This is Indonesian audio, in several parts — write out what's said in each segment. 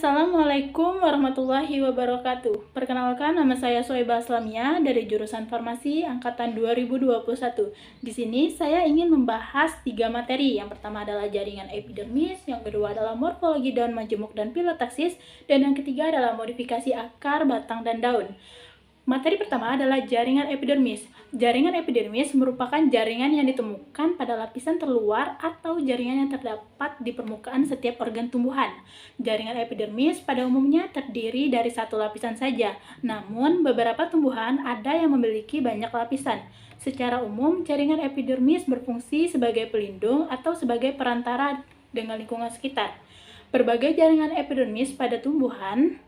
Assalamualaikum warahmatullahi wabarakatuh. Perkenalkan, nama saya Soebah Aslamia dari jurusan Farmasi angkatan 2021. Di sini saya ingin membahas 3 materi. Yang pertama adalah jaringan epidermis, yang kedua adalah morfologi daun majemuk dan pilotaksis, dan yang ketiga adalah modifikasi akar, batang, dan daun. Materi pertama adalah jaringan epidermis. Jaringan epidermis merupakan jaringan yang ditemukan pada lapisan terluar atau jaringan yang terdapat di permukaan setiap organ tumbuhan. Jaringan epidermis pada umumnya terdiri dari satu lapisan saja, namun beberapa tumbuhan ada yang memiliki banyak lapisan. Secara umum, jaringan epidermis berfungsi sebagai pelindung atau sebagai perantara dengan lingkungan sekitar. Berbagai jaringan epidermis pada tumbuhan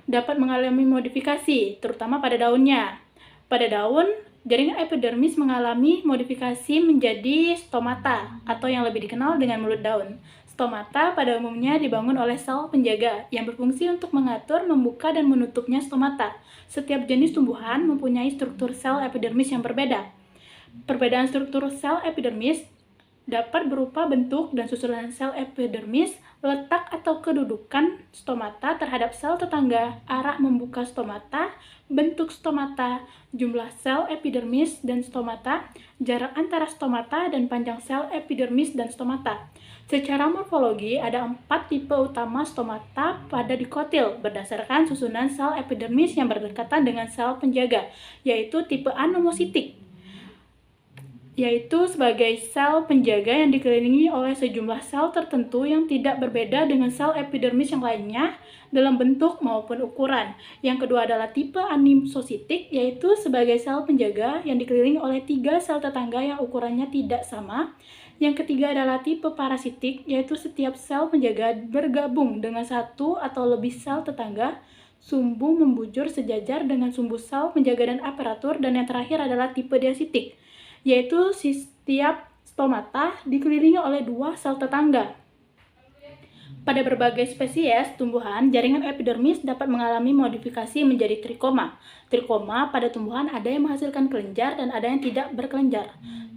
dapat mengalami modifikasi, terutama pada daunnya. Pada daun, jaringan epidermis mengalami modifikasi menjadi stomata, atau yang lebih dikenal dengan mulut daun. Stomata pada umumnya dibangun oleh sel penjaga, yang berfungsi untuk mengatur, membuka, dan menutupnya stomata. Setiap jenis tumbuhan mempunyai struktur sel epidermis yang berbeda. Perbedaan struktur sel epidermis dapat berupa bentuk dan susunan sel epidermis, letak atau kedudukan stomata terhadap sel tetangga, arah membuka stomata, bentuk stomata, jumlah sel epidermis dan stomata, jarak antara stomata dan panjang sel epidermis dan stomata. Secara morfologi, ada 4 tipe utama stomata pada dikotil berdasarkan susunan sel epidermis yang berdekatan dengan sel penjaga, yaitu tipe anomositik, yaitu sebagai sel penjaga yang dikelilingi oleh sejumlah sel tertentu yang tidak berbeda dengan sel epidermis yang lainnya dalam bentuk maupun ukuran. Yang kedua adalah tipe anisositik, yaitu sebagai sel penjaga yang dikelilingi oleh 3 sel tetangga yang ukurannya tidak sama. Yang ketiga adalah tipe parasitik, yaitu setiap sel penjaga bergabung dengan satu atau lebih sel tetangga. Sumbu membujur sejajar dengan sumbu sel penjaga dan aparatur. Dan yang terakhir adalah tipe diasitik, yaitu setiap stomata dikelilingi oleh 2 sel tetangga. Pada berbagai spesies tumbuhan, jaringan epidermis dapat mengalami modifikasi menjadi trikoma. Trikoma pada tumbuhan ada yang menghasilkan kelenjar dan ada yang tidak berkelenjar.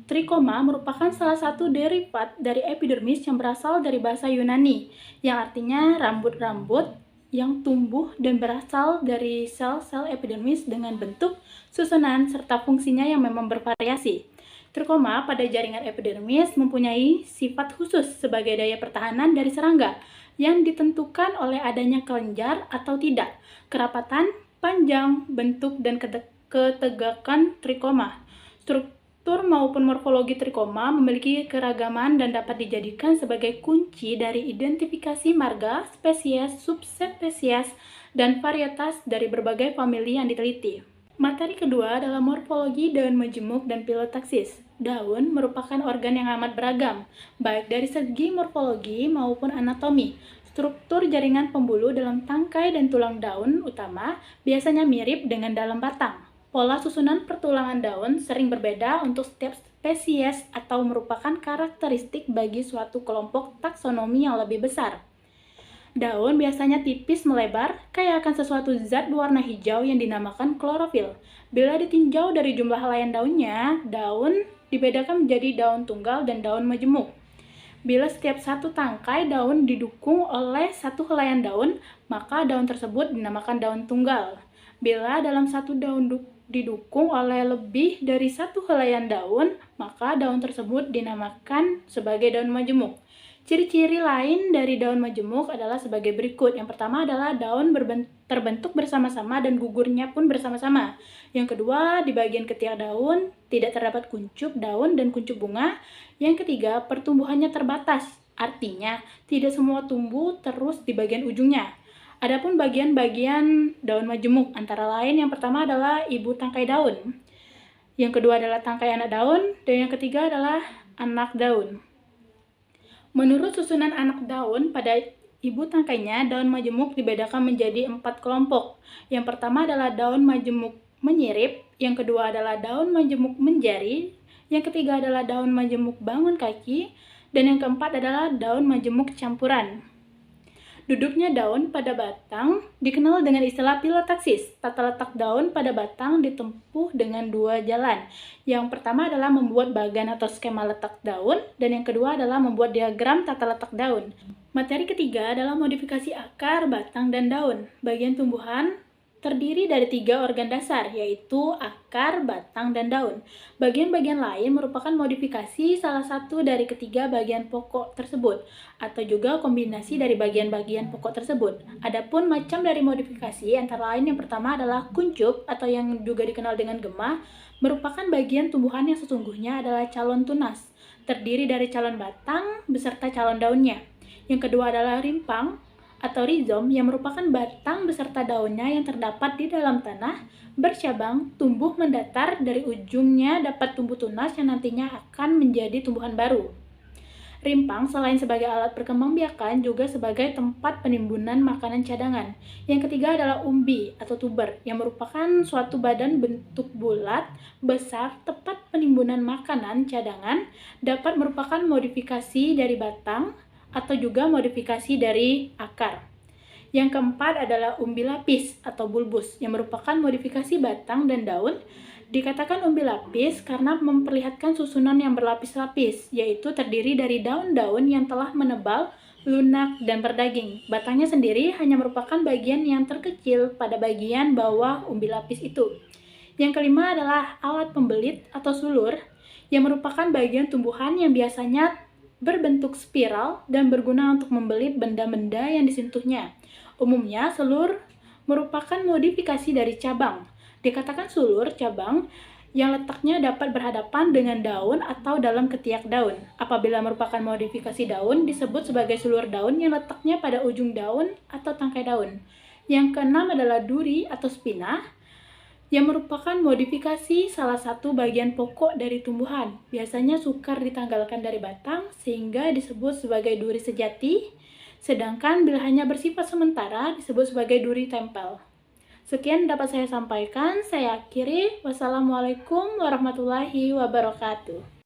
Trikoma merupakan salah satu derivat dari epidermis yang berasal dari bahasa Yunani, yang artinya rambut-rambut yang tumbuh dan berasal dari sel-sel epidermis dengan bentuk, susunan, serta fungsinya yang memang bervariasi. Trikoma pada jaringan epidermis mempunyai sifat khusus sebagai daya pertahanan dari serangga yang ditentukan oleh adanya kelenjar atau tidak, kerapatan, panjang, bentuk, dan ketegakan trikoma. Struktur maupun morfologi trikoma memiliki keragaman dan dapat dijadikan sebagai kunci dari identifikasi marga, spesies, subspesies, dan varietas dari berbagai famili yang diteliti. Materi kedua adalah morfologi daun majemuk dan pilotaksis. Daun merupakan organ yang amat beragam, baik dari segi morfologi maupun anatomi. Struktur jaringan pembuluh dalam tangkai dan tulang daun utama biasanya mirip dengan dalam batang. Pola susunan pertulangan daun sering berbeda untuk setiap spesies atau merupakan karakteristik bagi suatu kelompok taksonomi yang lebih besar. Daun biasanya tipis melebar, kaya akan sesuatu zat berwarna hijau yang dinamakan klorofil. Bila ditinjau dari jumlah helaian daunnya, daun dibedakan menjadi daun tunggal dan daun majemuk. Bila setiap satu tangkai daun didukung oleh satu helaian daun, maka daun tersebut dinamakan daun tunggal. Bila dalam satu daun didukung oleh lebih dari satu helaian daun, maka daun tersebut dinamakan sebagai daun majemuk. Ciri-ciri lain dari daun majemuk adalah sebagai berikut. Yang pertama adalah daun terbentuk bersama-sama dan gugurnya pun bersama-sama. Yang kedua, di bagian ketiak daun tidak terdapat kuncup daun dan kuncup bunga. Yang ketiga, pertumbuhannya terbatas. Artinya, tidak semua tumbuh terus di bagian ujungnya. Adapun bagian-bagian daun majemuk antara lain yang pertama adalah ibu tangkai daun. Yang kedua adalah tangkai anak daun dan yang ketiga adalah anak daun. Menurut susunan anak daun pada ibu tangkainya, daun majemuk dibedakan menjadi 4 kelompok. Yang pertama adalah daun majemuk menyirip, yang kedua adalah daun majemuk menjari, yang ketiga adalah daun majemuk bangun kaki, dan yang keempat adalah daun majemuk campuran. Duduknya daun pada batang dikenal dengan istilah pilotaksis. Tata letak daun pada batang ditempuh dengan 2 jalan. Yang pertama adalah membuat bagan atau skema letak daun, dan yang kedua adalah membuat diagram tata letak daun. Materi ketiga adalah modifikasi akar, batang, dan daun. Bagian tumbuhan terdiri dari 3 organ dasar, yaitu akar, batang, dan daun. Bagian-bagian lain merupakan modifikasi salah satu dari ketiga bagian pokok tersebut, atau juga kombinasi dari bagian-bagian pokok tersebut. Adapun macam dari modifikasi antara lain yang pertama adalah kuncup, atau yang juga dikenal dengan gemah, merupakan bagian tumbuhan yang sesungguhnya adalah calon tunas, terdiri dari calon batang beserta calon daunnya. Yang kedua adalah rimpang, atau rizom yang merupakan batang beserta daunnya yang terdapat di dalam tanah, bercabang, tumbuh mendatar, dari ujungnya dapat tumbuh tunas yang nantinya akan menjadi tumbuhan baru. Rimpang selain sebagai alat perkembangbiakan juga sebagai tempat penimbunan makanan cadangan. Yang ketiga adalah umbi atau tuber yang merupakan suatu badan bentuk bulat, besar, tempat penimbunan makanan cadangan, dapat merupakan modifikasi dari batang atau juga modifikasi dari akar. Yang keempat adalah umbi lapis atau bulbus yang merupakan modifikasi batang dan daun. Dikatakan umbi lapis karena memperlihatkan susunan yang berlapis-lapis, yaitu terdiri dari daun-daun yang telah menebal, lunak, dan berdaging. Batangnya sendiri hanya merupakan bagian yang terkecil pada bagian bawah umbi lapis itu. Yang kelima adalah alat pembelit atau sulur yang merupakan bagian tumbuhan yang biasanya berbentuk spiral dan berguna untuk membelit benda-benda yang disentuhnya. Umumnya, sulur merupakan modifikasi dari cabang. Dikatakan sulur cabang yang letaknya dapat berhadapan dengan daun atau dalam ketiak daun. Apabila merupakan modifikasi daun, disebut sebagai sulur daun yang letaknya pada ujung daun atau tangkai daun. Yang keenam adalah duri atau spina, yang merupakan modifikasi salah satu bagian pokok dari tumbuhan. Biasanya sukar ditanggalkan dari batang sehingga disebut sebagai duri sejati, sedangkan bila hanya bersifat sementara disebut sebagai duri tempel. Sekian dapat saya sampaikan, saya akhiri. Wassalamualaikum warahmatullahi wabarakatuh.